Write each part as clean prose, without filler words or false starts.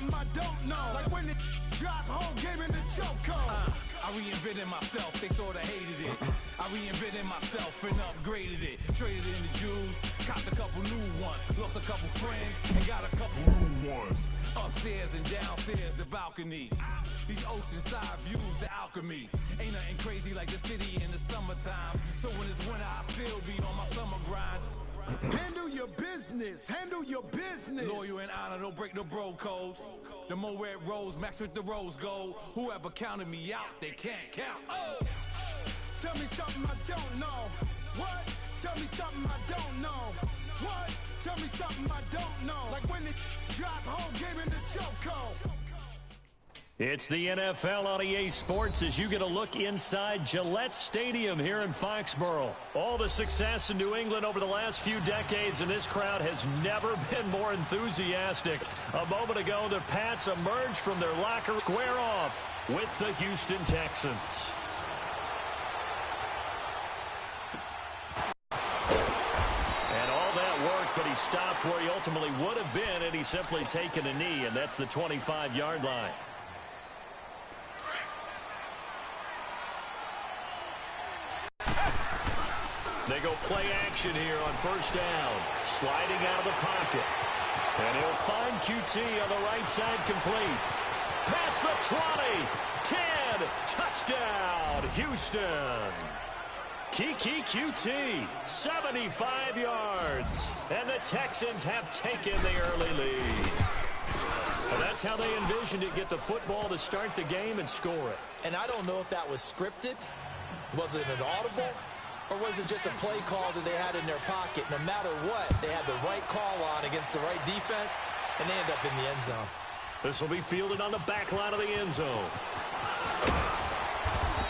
something I don't know. Like when it drop home, game in the chokehold. I reinvented myself, they sorta hated it. I reinvented myself and upgraded it. Traded in the Jews, copped a couple new ones. Lost a couple friends and got a couple new ones. Upstairs and downstairs, the balcony. These oceanside views, the alchemy. Ain't nothing crazy like the city in the summertime. So when it's winter, I still be on my summer grind. Handle your business, handle your business. Loyal and honor, don't break no bro codes. The more red rose, max with the rose gold. Whoever counted me out, they can't count. Oh! Tell me something I don't know. What? Tell me something I don't know. What? Tell me something I don't know. Like when it drop home, game in the chokehold. It's the NFL on EA Sports as you get a look inside Gillette Stadium here in Foxborough. All the success in New England over the last few decades, and this crowd has never been more enthusiastic. A moment ago, the Pats emerged from their locker square off with the Houston Texans. And all that work, but he stopped where he ultimately would have been, and he's simply taken a knee, and that's the 25-yard line. They go play action here on first down. Sliding out of the pocket. And he'll find QT on the right side complete. Past the 20. 10. Touchdown, Houston. Kiki QT, 75 yards. And the Texans have taken the early lead. Well, that's how they envisioned it, get the football to start the game and score it. And I don't know if that was scripted. Was it an audible? Or was it just a play call that they had in their pocket? No matter what, they had the right call on against the right defense, and they end up in the end zone. This will be fielded on the back line of the end zone.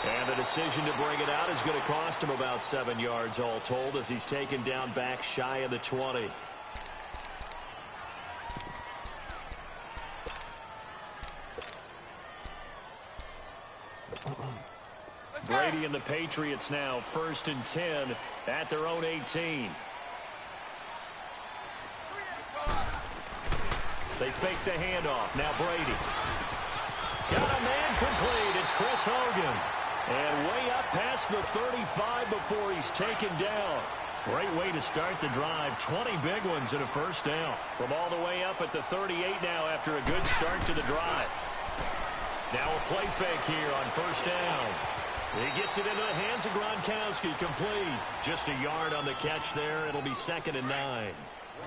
And the decision to bring it out is going to cost him about 7 yards all told as he's taken down back shy of the 20. Brady and the Patriots now 1st and 10 at their own 18. They fake the handoff. Now Brady. Got a man complete. It's Chris Hogan. And way up past the 35 before he's taken down. Great way to start the drive. 20 big ones and a first down. From all the way up at the 38 now after a good start to the drive. Now a play fake here on first down. He gets it into the hands of Gronkowski, complete. Just a yard on the catch there. It'll be 2nd and 9.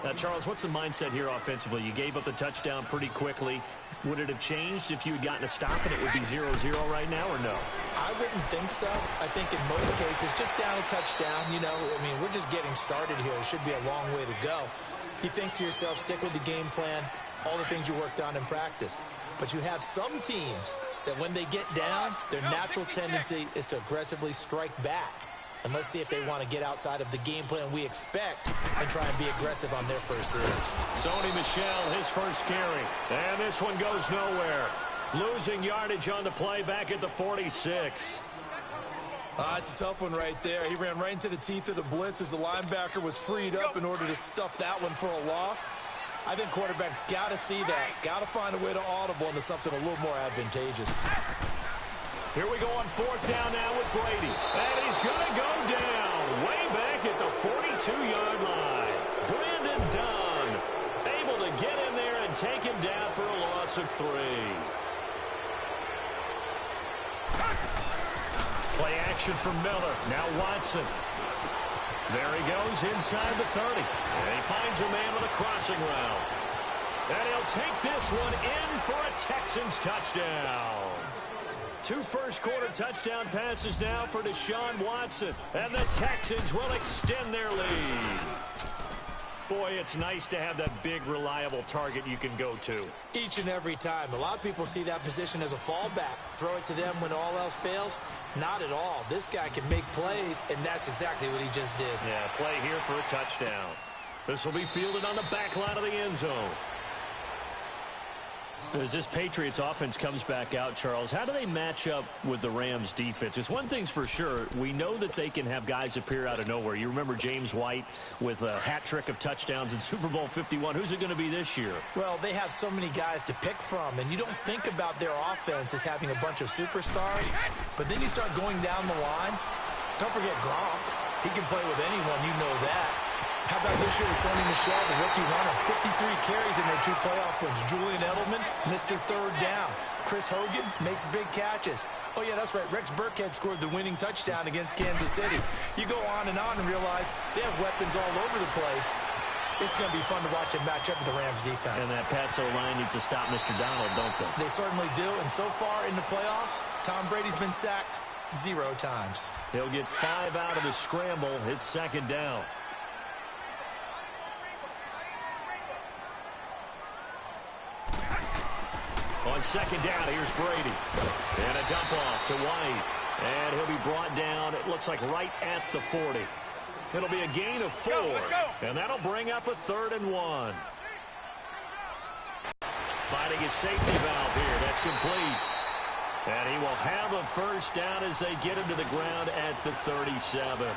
Now, Charles, what's the mindset here offensively? You gave up the touchdown pretty quickly. Would it have changed if you had gotten a stop and it would be 0-0 right now, or no? I wouldn't think so. I think in most cases, just down a touchdown, you know, I mean, we're just getting started here. It should be a long way to go. You think to yourself, stick with the game plan, all the things you worked on in practice. But you have some teams that when they get down, their natural tendency is to aggressively strike back. And let's see if they want to get outside of the game plan we expect and try and be aggressive on their first series. Sony Michel, his first carry. And this one goes nowhere. Losing yardage on the play back at the 46. It's a tough one right there. He ran right into the teeth of the blitz as the linebacker was freed up in order to stuff that one for a loss. I think quarterbacks got to see that. Got to find a way to audible into something a little more advantageous. Here we go on 4th down now with Brady. And he's going to go down way back at the 42-yard line. Brandon Dunn able to get in there and take him down for a loss of 3. Play action from Miller. Now Watson. There he goes inside the 30. And he finds a man with a crossing route. And he'll take this one in for a Texans touchdown. 2 first-quarter touchdown passes now for Deshaun Watson. And the Texans will extend their lead. Boy, it's nice to have that big, reliable target you can go to. Each and every time. A lot of people see that position as a fallback. Throw it to them when all else fails. Not at all. This guy can make plays, and that's exactly what he just did. Yeah, play here for a touchdown. This will be fielded on the back line of the end zone. As this Patriots offense comes back out, Charles, how do they match up with the Rams defense? Because one thing's for sure, we know that they can have guys appear out of nowhere. You remember James White with a hat trick of touchdowns in Super Bowl 51. Who's it going to be this year? Well, they have so many guys to pick from, and you don't think about their offense as having a bunch of superstars, but then you start going down the line. Don't forget Gronk. He can play with anyone, you know that. How about this year with Sony Michel, the rookie runner? 53 carries in their 2 playoff wins. Julian Edelman, Mr. Third Down. Chris Hogan makes big catches. Oh, yeah, that's right. Rex Burkhead scored the winning touchdown against Kansas City. You go on and realize they have weapons all over the place. It's going to be fun to watch them match up with the Rams defense. And that Pats O-line needs to stop Mr. Donald, don't they? They certainly do. And so far in the playoffs, Tom Brady's been sacked 0 times. He'll get 5 out of the scramble. It's second down. On second down, here's Brady. And a dump off to White. And he'll be brought down, it looks like right at the 40. It'll be a gain of 4. And that'll bring up a 3rd and 1. Finding his safety valve here. That's complete. And he will have a first down as they get him to the ground at the 37.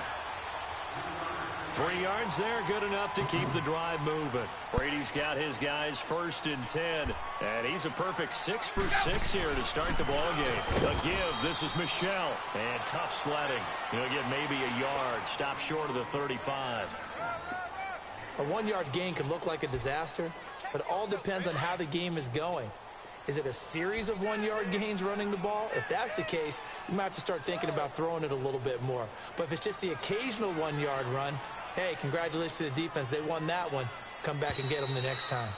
3 yards there, good enough to keep the drive moving. Brady's got his guys 1st and 10, and he's a perfect 6 for 6 here to start the ballgame. A give, this is Michel, and tough sledding. He'll get maybe a yard, stop short of the 35. A 1-yard gain can look like a disaster, but it all depends on how the game is going. Is it a series of 1-yard gains running the ball? If that's the case, you might have to start thinking about throwing it a little bit more. But if it's just the occasional 1-yard run, hey, congratulations to the defense. They won that one. Come back and get them the next time.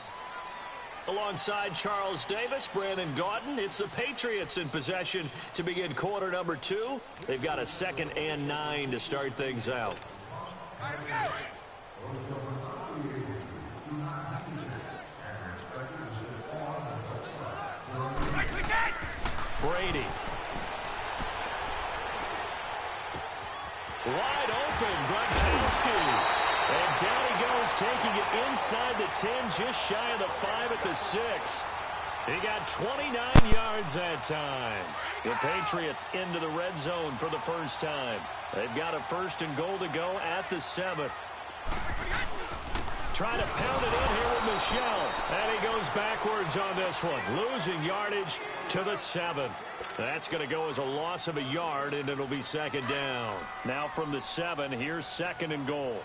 Alongside Charles Davis, Brandon Gaudin, it's the Patriots in possession to begin quarter number 2. They've got a 2nd and 9 to start things out. Brady. Wide open, Gronkowski. And down he goes, taking it inside the 10, just shy of the 5 at the 6. He got 29 yards that time. The Patriots into the red zone for the first time. They've got a 1st and goal to go at the 7. Trying to pound it in here with Michel. And he goes backwards on this one. Losing yardage to the 7. That's going to go as a loss of a yard, and it'll be 2nd down. Now from the 7, here's 2nd and goal.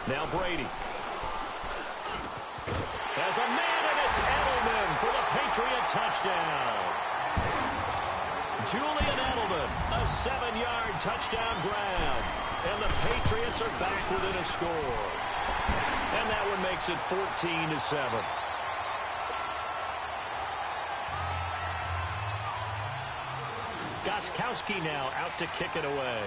Now Brady. Has a man, and it's Edelman for the Patriot touchdown. Julian Edelman, a 7-yard touchdown grab. And the Patriots are back within a score. And that one makes it 14-7. Gostkowski now out to kick it away.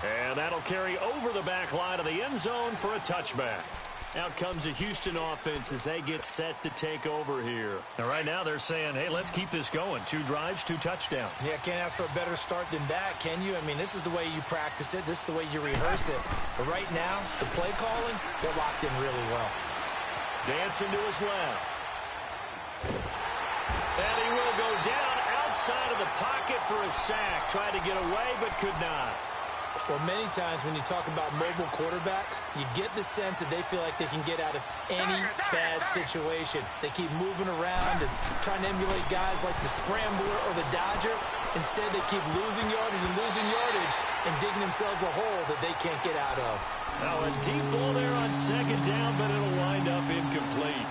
And that'll carry over the back line of the end zone for a touchback. Out comes the Houston offense as they get set to take over here. And right now they're saying, hey, let's keep this going. 2 drives, 2 touchdowns. Yeah, can't ask for a better start than that, can you? I mean, this is the way you practice it. This is the way you rehearse it. But right now, the play calling, they're locked in really well. Dancing to his left. And he will go down outside of the pocket for a sack. Tried to get away, but could not. Well, many times when you talk about mobile quarterbacks, you get the sense that they feel like they can get out of any bad situation. They keep moving around and trying to emulate guys like the Scrambler or the Dodger. Instead, they keep losing yardage and digging themselves a hole that they can't get out of. Now a deep ball there on 2nd down, but it'll wind up incomplete.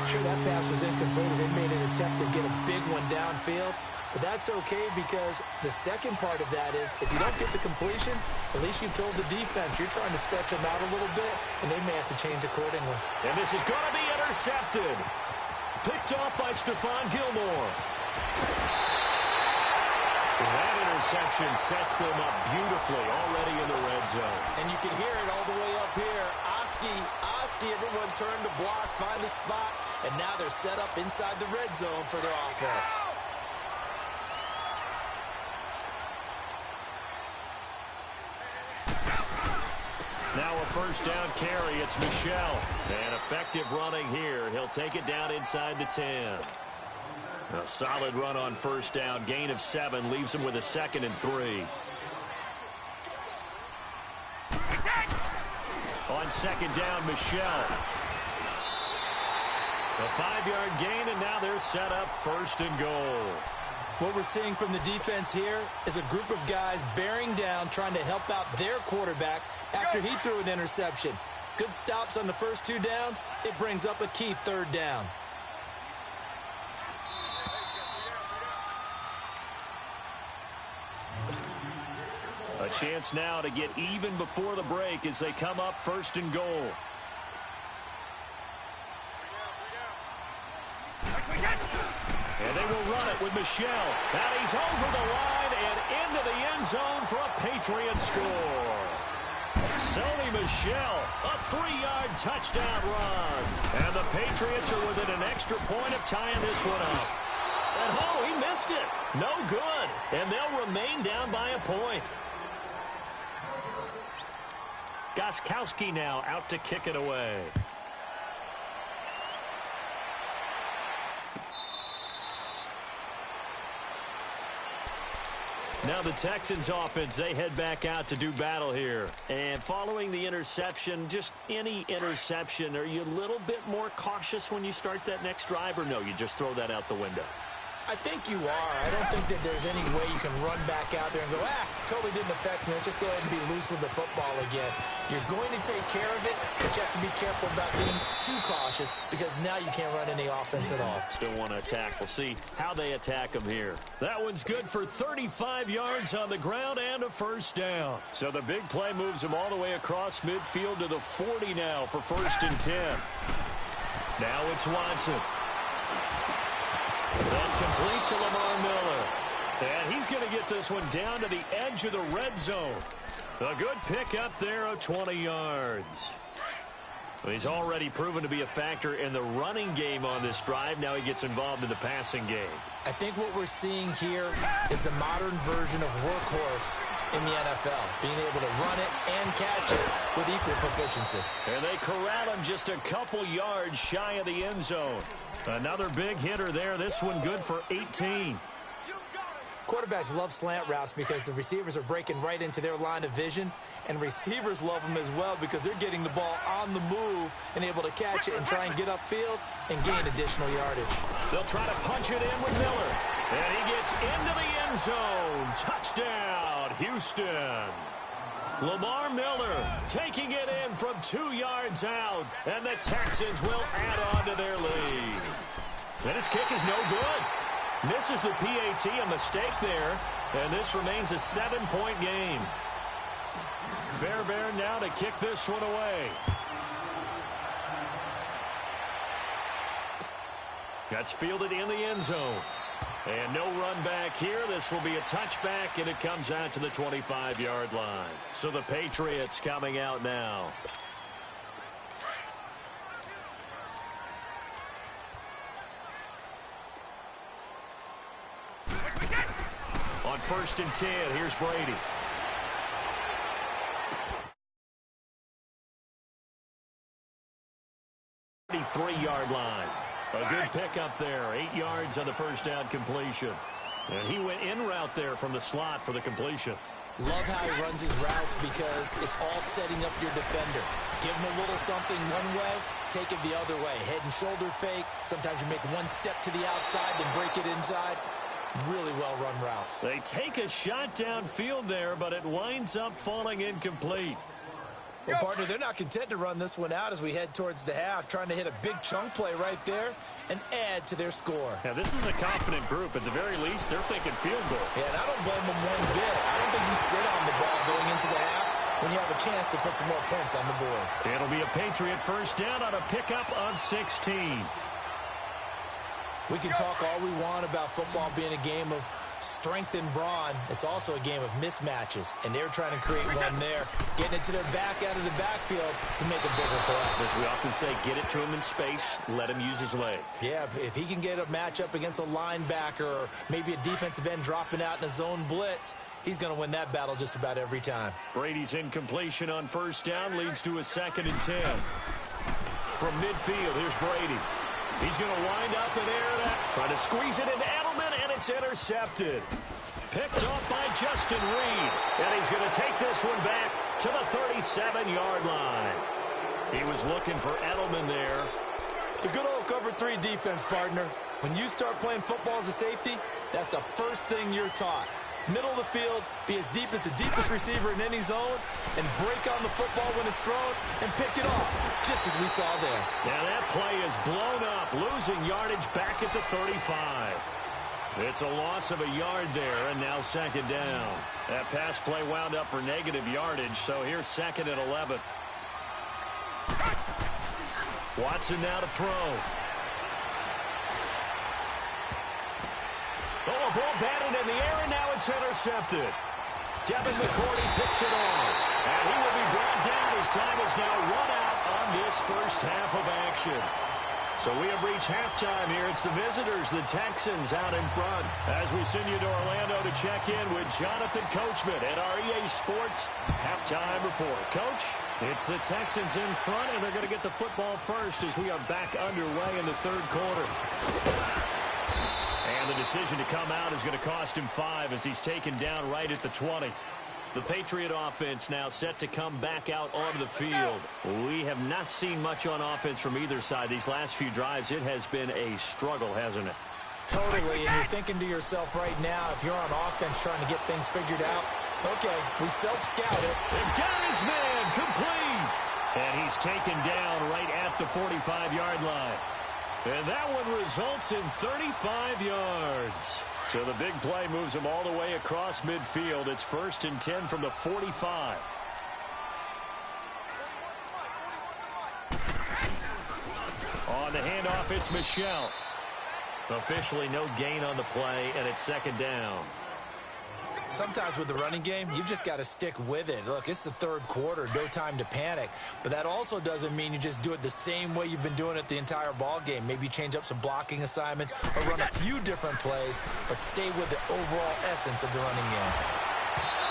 Sure, that pass was incomplete as they made an attempt to get a big one downfield. But that's okay because the second part of that is if you don't get the completion, at least you've told the defense you're trying to stretch them out a little bit, and they may have to change accordingly. And this is going to be intercepted. Picked off by Stephon Gilmore. That interception sets them up beautifully already in the red zone. And you can hear it all the way up here. Oski, everyone turned to block, find the spot, and now they're set up inside the red zone for their offense. Now a first down carry. It's Michel. And effective running here. He'll take it down inside the 10. A solid run on first down. Gain of 7 leaves him with a 2nd and 3. On 2nd down, Michel. A 5-yard gain, and now they're set up 1st and goal. What we're seeing from the defense here is a group of guys bearing down, trying to help out their quarterback after he threw an interception. Good stops on the first 2 downs. It brings up a key 3rd down. A chance now to get even before the break as they come up 1st and goal. And they will run it with Michel. And he's over the line and into the end zone for a Patriot score. Sony Michel, a 3-yard touchdown run. And the Patriots are within an extra point of tying this one up. And oh, he missed it. No good. And they'll remain down by a point. Gostkowski now out to kick it away. Now the Texans offense, they head back out to do battle here. And following the interception, just any interception, are you a little bit more cautious when you start that next drive, or no, you just throw that out the window? I think you are. I don't think that there's any way you can run back out there and go, totally didn't affect me. Let's just go ahead and be loose with the football again. You're going to take care of it, but you have to be careful about being too cautious because now you can't run any offense at all. Still want to attack. We'll see how they attack them here. That one's good for 35 yards on the ground and a 1st down. So the big play moves them all the way across midfield to the 40 now for 1st and 10. Now it's Watson. And complete to Lamar Miller. And he's going to get this one down to the edge of the red zone. A good pick up there of 20 yards. Well, he's already proven to be a factor in the running game on this drive. Now he gets involved in the passing game. I think what we're seeing here is the modern version of workhorse in the NFL, being able to run it and catch it with equal proficiency. And they corral him just a couple yards shy of the end zone. Another big hitter there. This one good for 18. Quarterbacks love slant routes because the receivers are breaking right into their line of vision, and receivers love them as well because they're getting the ball on the move and able to catch it and try and get upfield and gain additional yardage. They'll try to punch it in with Miller, and he gets into the end zone. Touchdown, Houston. Lamar Miller taking it in from 2 yards out, and the Texans will add on to their lead. And his kick is no good. Misses the PAT, a mistake there, and this remains a 7-point game. Fairbairn now to kick this one away. That's fielded in the end zone. And no run back here. This will be a touchback, and it comes out to the 25-yard line. So the Patriots coming out now. On 1st and 10, here's Brady. The 3-yard line. A good pickup there. 8 yards on the first down completion. And he went in route there from the slot for the completion. Love how he runs his routes because it's all setting up your defender. Give him a little something one way, take it the other way. Head and shoulder fake. Sometimes you make one step to the outside, then break it inside. Really well-run route. They take a shot downfield there, but it winds up falling incomplete. Well, partner, they're not content to run this one out as we head towards the half, trying to hit a big chunk play right there and add to their score. Now, this is a confident group. At the very least, they're thinking field goal. Yeah, and I don't blame them one bit. I don't think you sit on the ball going into the half when you have a chance to put some more points on the board. It'll be a Patriot first down on a pickup of 16. We can talk all we want about football being a game of strength and brawn. It's also a game of mismatches, and they're trying to create one there, getting it to their back out of the backfield to make a bigger play. As we often say, get it to him in space, let him use his leg. Yeah, if he can get a matchup against a linebacker or maybe a defensive end dropping out in a zone blitz, he's going to win that battle just about every time. Brady's incompletion on first down leads to a 2nd and 10. From midfield, here's Brady. He's going to wind up in air, trying to squeeze it into Edelman, and it's intercepted. Picked off by Justin Reed, and he's going to take this one back to the 37-yard line. He was looking for Edelman there. The good old cover 3 defense, partner. When you start playing football as a safety, that's the first thing you're taught. Middle of the field, be as deep as the deepest receiver in any zone, and break on the football when it's thrown and pick it off, just as we saw there. Now that play is blown up, losing yardage back at the 35. It's a loss of a yard there, and now 2nd down. That pass play wound up for negative yardage, so here's 2nd and 11. Watson now to throw. Oh, a ball batted in the air, and now it's intercepted. Devin McCourty picks it off, and he will be brought down as time is now run out on this first half of action. So we have reached halftime here. It's the visitors, the Texans, out in front. As we send you to Orlando to check in with Jonathan Coachman at our EA Sports Halftime Report. Coach, it's the Texans in front, and they're going to get the football first as we are back underway in the 3rd quarter. And the decision to come out is going to cost him 5 as he's taken down right at the 20. The Patriot offense now set to come back out onto the field. We have not seen much on offense from either side. These last few drives, it has been a struggle, hasn't it? Totally, and you're thinking to yourself right now, if you're on offense trying to get things figured out, okay, we self-scout it. They've got his man complete. And he's taken down right at the 45-yard line. And that one results in 35 yards. So the big play moves him all the way across midfield. It's 1st and 10 from the 45. On the handoff, it's Michel. Officially no gain on the play, and it's 2nd down. Sometimes with the running game, you've just got to stick with it. Look, it's the 3rd quarter, no time to panic. But that also doesn't mean you just do it the same way you've been doing it the entire ball game. Maybe change up some blocking assignments or run a few different plays, but stay with the overall essence of the running game.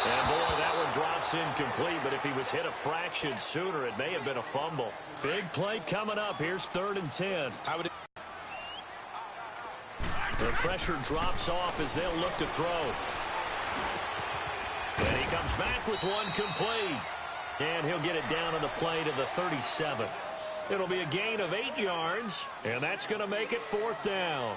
And boy, that one drops incomplete, but if he was hit a fraction sooner, it may have been a fumble. Big play coming up. Here's 3rd and 10. The pressure drops off as they'll look to throw. And he comes back with one complete. And he'll get it down on the play to the 37. It'll be a gain of 8 yards, and that's going to make it 4th down.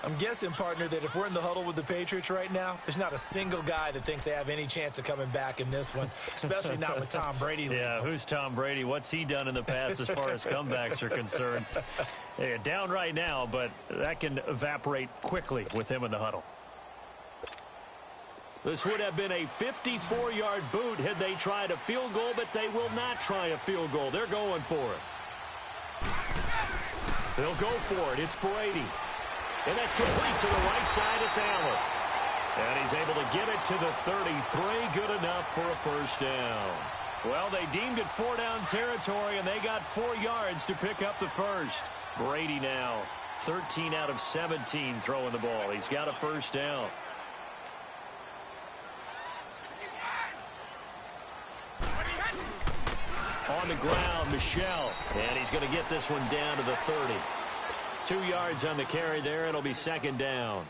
I'm guessing, partner, that if we're in the huddle with the Patriots right now, there's not a single guy that thinks they have any chance of coming back in this one, especially not with Tom Brady. Yeah, who's Tom Brady? What's he done in the past as far as comebacks are concerned? Yeah, down right now, but that can evaporate quickly with him in the huddle. This would have been a 54-yard boot had they tried a field goal, but they will not try a field goal. They're going for it. They'll go for it. It's Brady. And that's complete to the right side. It's Allen. And he's able to get it to the 33. Good enough for a first down. Well, they deemed it 4-down territory, and they got 4 yards to pick up the first. Brady now 13 out of 17 throwing the ball. He's got a first down. On the ground, Michel. And he's going to get this one down to the 30. 2 yards on the carry there. It'll be 2nd down.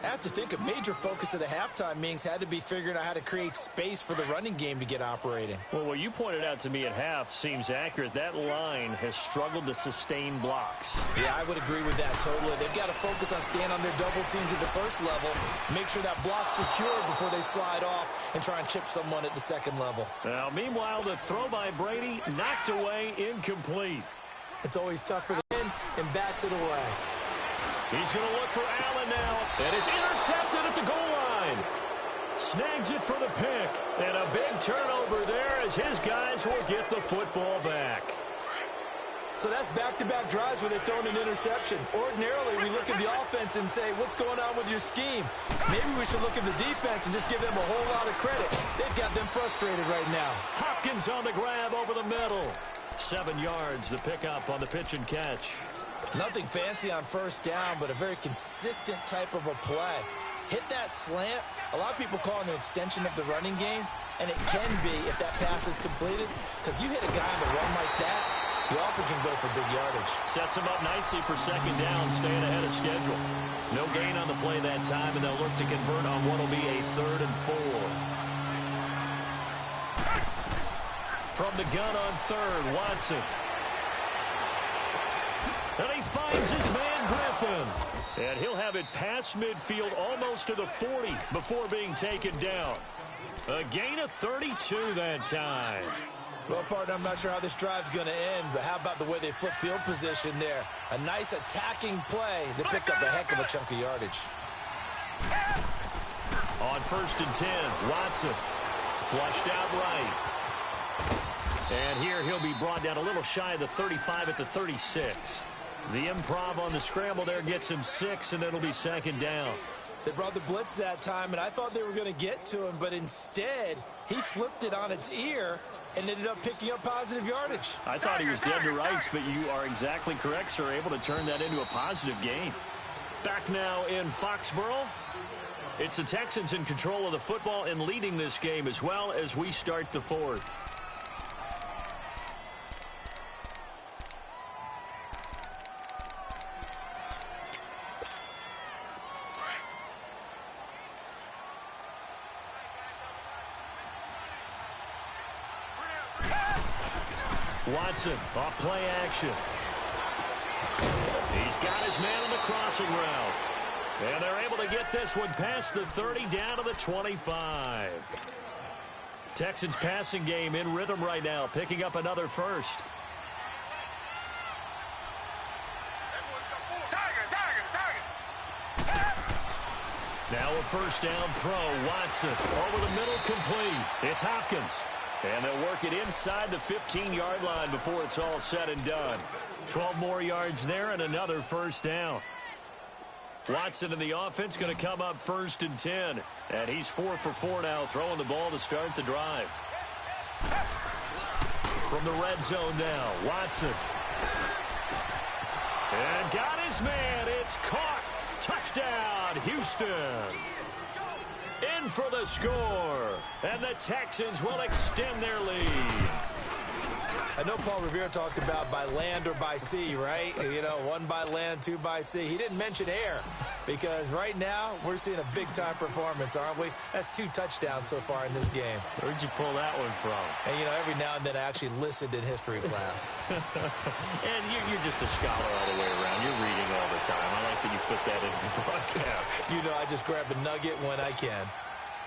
I have to think a major focus of the halftime meetings had to be figuring out how to create space for the running game to get operating. Well, what you pointed out to me at half seems accurate. That line has struggled to sustain blocks. Yeah, I would agree with that totally. They've got to focus on staying on their double teams at the first level, make sure that block's secured before they slide off and try and chip someone at the second level. Now, meanwhile, the throw by Brady knocked away, incomplete. It's always tough for the win and bats it away. He's going to look for Allen now, and it's intercepted at the goal line. Snags it for the pick, and a big turnover there as his guys will get the football back. So that's back-to-back drives where they've thrown an interception. Ordinarily, we look at the offense and say, what's going on with your scheme? Maybe we should look at the defense and just give them a whole lot of credit. They've got them frustrated right now. Hopkins on the grab over the middle. 7 yards, the pickup on the pitch and catch. Nothing fancy on first down, but a very consistent type of a play. Hit that slant. A lot of people call it an extension of the running game, and it can be if that pass is completed, because you hit a guy on the run like that, he often can go for big yardage. Sets him up nicely for second down, staying ahead of schedule. No gain on the play that time, and they'll look to convert on what will be a 3rd and 4. From the gun on 3rd, Watson. And he finds his man, Griffin. And he'll have it past midfield almost to the 40 before being taken down. A gain of 32 that time. Well, partner, I'm not sure how this drive's going to end, but how about the way they flip field position there? A nice attacking play that picked up a heck of a chunk of yardage. On 1st and 10, Watson flushed out right. And here he'll be brought down a little shy of the 35 at the 36. The improv on the scramble there gets him 6, and it'll be second down. They brought the blitz that time, and I thought they were going to get to him, but instead he flipped it on its ear and ended up picking up positive yardage. I thought he was dead to rights, but you are exactly correct, sir. Able to turn that into a positive gain. Back now in Foxborough. It's the Texans in control of the football and leading this game as well as we start the 4th. Watson off play action. He's got his man on the crossing route. And they're able to get this one past the 30 down to the 25. Texans passing game in rhythm right now, picking up another first. Now a first down throw. Watson over the middle, complete. It's Hopkins. And they'll work it inside the 15-yard line before it's all said and done. 12 more yards there and another first down. Watson and the offense going to come up 1st and 10. And he's 4 for 4 now, throwing the ball to start the drive. From the red zone now, Watson. And got his man. It's caught. Touchdown, Houston. In for the score, and the Texans will extend their lead. I know Paul Revere talked about by land or by sea, right? You know, 1 by land, 2 by sea. He didn't mention air because right now we're seeing a big-time performance, aren't we? That's 2 touchdowns so far in this game. Where'd you pull that one from? And, you know, every now and then I actually listened in history class. And you're just a scholar all the way around. You're reading all the time. I like that you fit that in the broadcast. You know, I just grab a nugget when I can.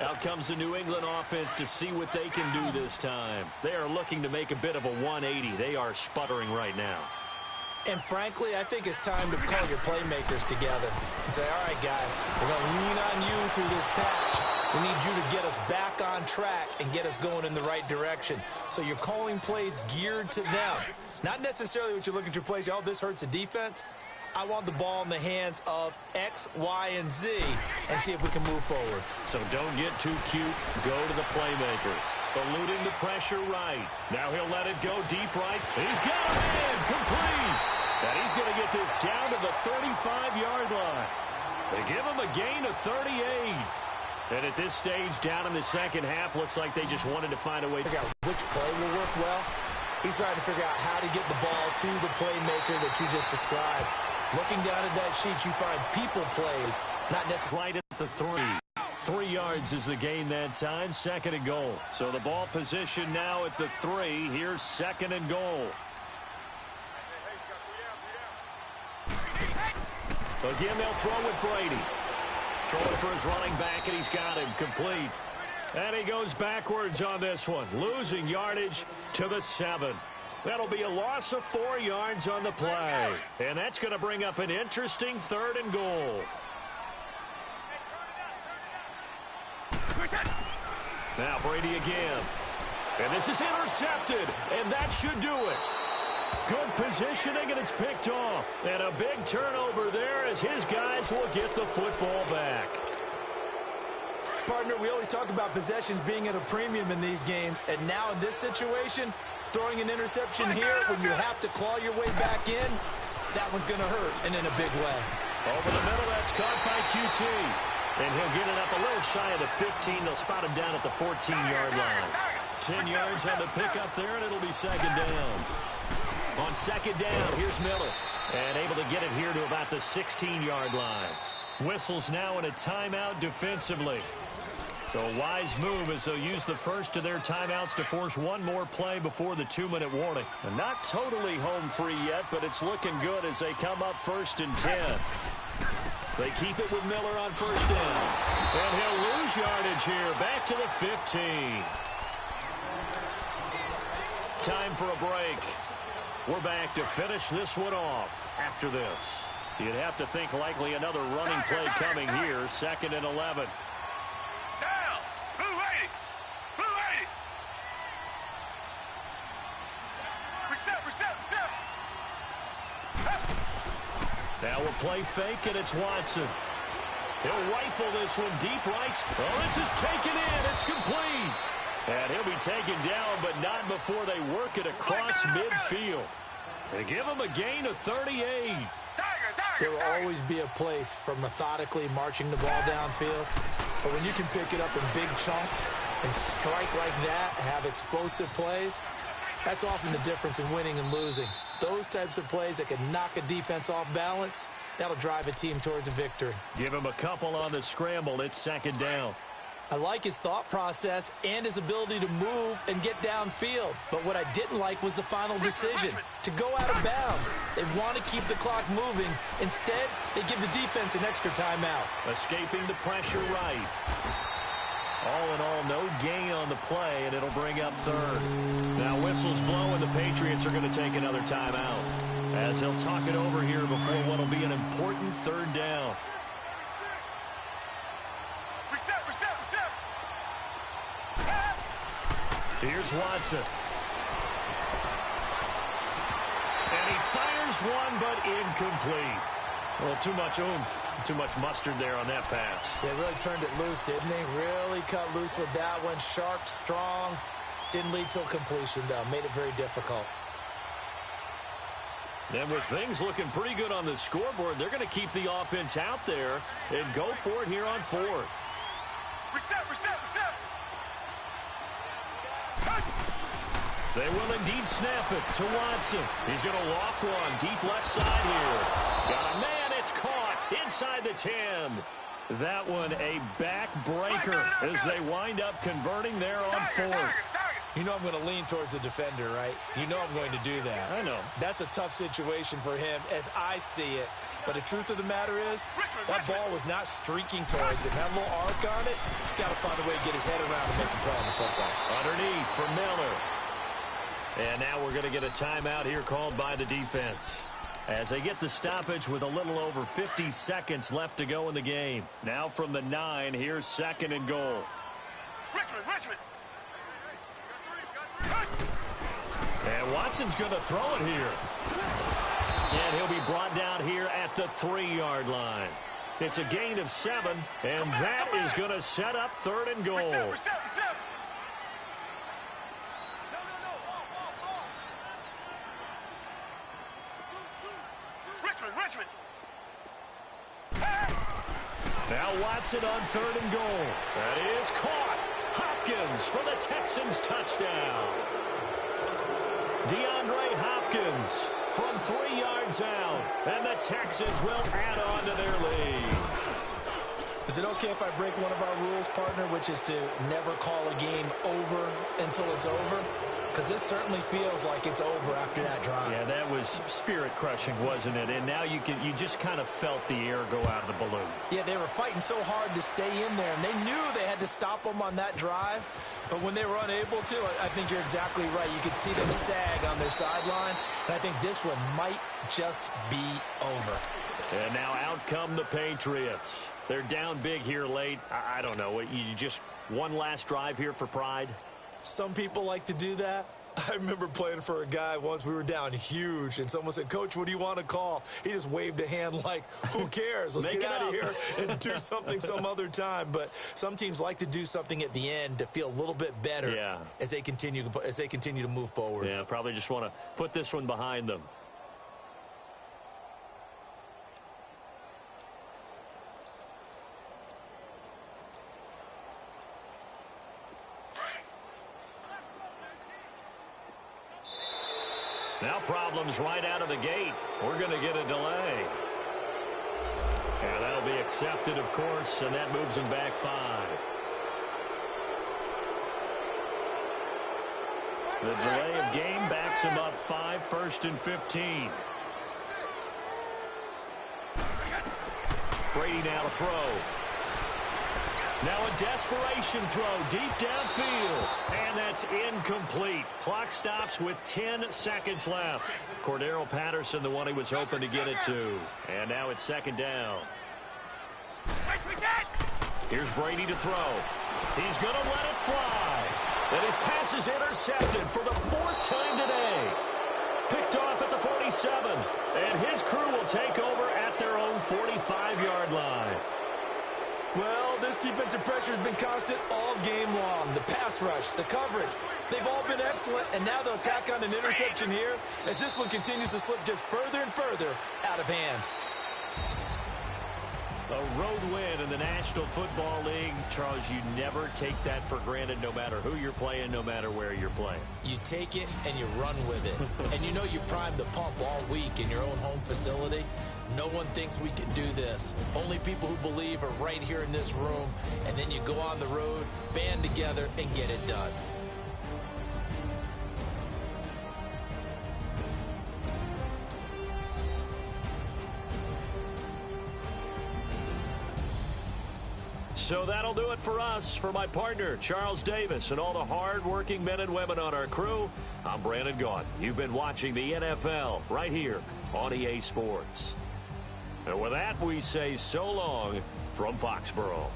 Out comes the New England offense to see what they can do this time. They are looking to make a bit of a 180. They are sputtering right now. And frankly, I think it's time to call your playmakers together and say, all right, guys, we're going to lean on you through this patch. We need you to get us back on track and get us going in the right direction. So you're calling plays geared to them. Not necessarily what you look at your plays, oh, this hurts the defense. I want the ball in the hands of X, Y, and Z and see if we can move forward. So don't get too cute. Go to the playmakers. Eluding the pressure right. Now he'll let it go deep right. He's got it in. Complete. And he's going to get this down to the 35-yard line. They give him a gain of 38. And at this stage, down in the second half, looks like they just wanted to find a way to figure out which play will work well. He's trying to figure out how to get the ball to the playmaker that you just described. Looking down at that sheet, you find people plays, not necessarily. Right at the 3. 3 yards is the gain that time, 2nd and goal. So the ball position now at the 3. Here's 2nd and goal. Again, they'll throw with Brady. Throwing for his running back, and he's got him complete. And he goes backwards on this one, losing yardage to the 7. That'll be a loss of 4 yards on the play. And that's going to bring up an interesting 3rd and goal. Now Brady again. And this is intercepted, and that should do it. Good positioning, and it's picked off. And a big turnover there as his guys will get the football back. Partner, we always talk about possessions being at a premium in these games, and now in this situation, throwing an interception here when you have to claw your way back in, that one's going to hurt, and in a big way. Over the middle, that's caught by QT. And he'll get it up a little shy of the 15. They'll spot him down at the 14-yard line. 10 yards on the pickup there, and it'll be second down. On second down, here's Miller. And able to get it here to about the 16-yard line. Whistles now in a timeout defensively. So a wise move as they'll use the first of their timeouts to force one more play before the 2-minute warning. And not totally home free yet, but it's looking good as they come up 1st and 10. They keep it with Miller on first down. And he'll lose yardage here, back to the 15. Time for a break. We're back to finish this one off after this. You'd have to think likely another running play coming here, 2nd and 11. Down! Blue 80! Blue 80! Reset! Now we'll play fake, and it's Watson. He'll rifle this one deep right. Oh, this is taken in. It's complete. And he'll be taken down, but not before they work it across midfield. They give him a gain of 38. There will always be a place for methodically marching the ball downfield. But when you can pick it up in big chunks and strike like that, have explosive plays, that's often the difference in winning and losing. Those types of plays that can knock a defense off balance, that'll drive a team towards a victory. Give him a couple on the scramble. It's second down. I like his thought process and his ability to move and get downfield. But what I didn't like was the final decision, to go out of bounds. They want to keep the clock moving. Instead, they give the defense an extra timeout. Escaping the pressure right. All in all, no gain on the play, and it'll bring up 3rd. Now whistles blow, and the Patriots are going to take another timeout, as they'll talk it over here before what will be an important 3rd down. Here's Watson. And he fires one, but incomplete. Well, too much oomph, too much mustard there on that pass. They really turned it loose, didn't they? Really cut loose with that one. Sharp, strong. Didn't lead to a completion, though. Made it very difficult. Then with things looking pretty good on the scoreboard, they're going to keep the offense out there and go for it here on 4th. Reset! They will indeed snap it to Watson. He's going to loft one deep left side here. Got a man. It's caught inside the 10. That one a backbreaker as they wind up converting there on 4th. You know I'm going to lean towards the defender, right? You know I'm going to do that. I know. That's a tough situation for him as I see it. But the truth of the matter is, that ball was not streaking towards him. Had a little arc on it. He's got to find a way to get his head around and make a play on the football. Underneath for Miller. And now we're going to get a timeout here called by the defense, as they get the stoppage with a little over 50 seconds left to go in the game. Now from the 9, here's 2nd and goal. Richmond! And Watson's going to throw it here. And he'll be brought down here at the 3-yard line. It's a gain of 7, and that is going to set up 3rd and goal. Reset! Richmond! Now Watson on 3rd and goal. That is caught. Hopkins for the Texans touchdown. DeAndre Hopkins from 3 yards out. And the Texans will add on to their lead. Is it okay if I break one of our rules, partner, which is to never call a game over until it's over? Because this certainly feels like it's over after that drive. Yeah, that was spirit-crushing, wasn't it? And now you just kind of felt the air go out of the balloon. Yeah, they were fighting so hard to stay in there, and they knew they had to stop them on that drive. But when they were unable to, I think you're exactly right. You could see them sag on their sideline, and I think this one might just be over. And now out come the Patriots. They're down big here late. I don't know. You just one last drive here for pride? Some people like to do that. I remember playing for a guy once. We were down huge, and someone said, "Coach, what do you want to call?" He just waved a hand like, who cares? Let's get out of here and do something some other time. But some teams like to do something at the end to feel a little bit better as they continue to move forward. Yeah, probably just want to put this one behind them. Now problems right out of the gate. We're going to get a delay. And that'll be accepted, of course, and that moves them back 5. The delay of game backs him up 5, 1st and 15. Brady now to throw. Now a desperation throw deep downfield. And that's incomplete. Clock stops with 10 seconds left. Cordero Patterson, the one he was hoping to get it to. And now it's 2nd down. Here's Brady to throw. He's going to let it fly. And his pass is intercepted for the 4th time today. Picked off at the 47. And his crew will take over at their own 45-yard line. Well, this defensive pressure has been constant all game long. The pass rush, the coverage, they've all been excellent, and now they'll tack on an interception here as this one continues to slip just further and further out of hand. A road win in the National Football League. Charles, you never take that for granted no matter who you're playing, no matter where you're playing. You take it and you run with it. And you know you primed the pump all week in your own home facility. No one thinks we can do this. Only people who believe are right here in this room. And then you go on the road, band together, and get it done. So that'll do it for us. For my partner, Charles Davis, and all the hard-working men and women on our crew, I'm Brandon Gaudin. You've been watching the NFL right here on EA Sports. And with that, we say so long from Foxborough.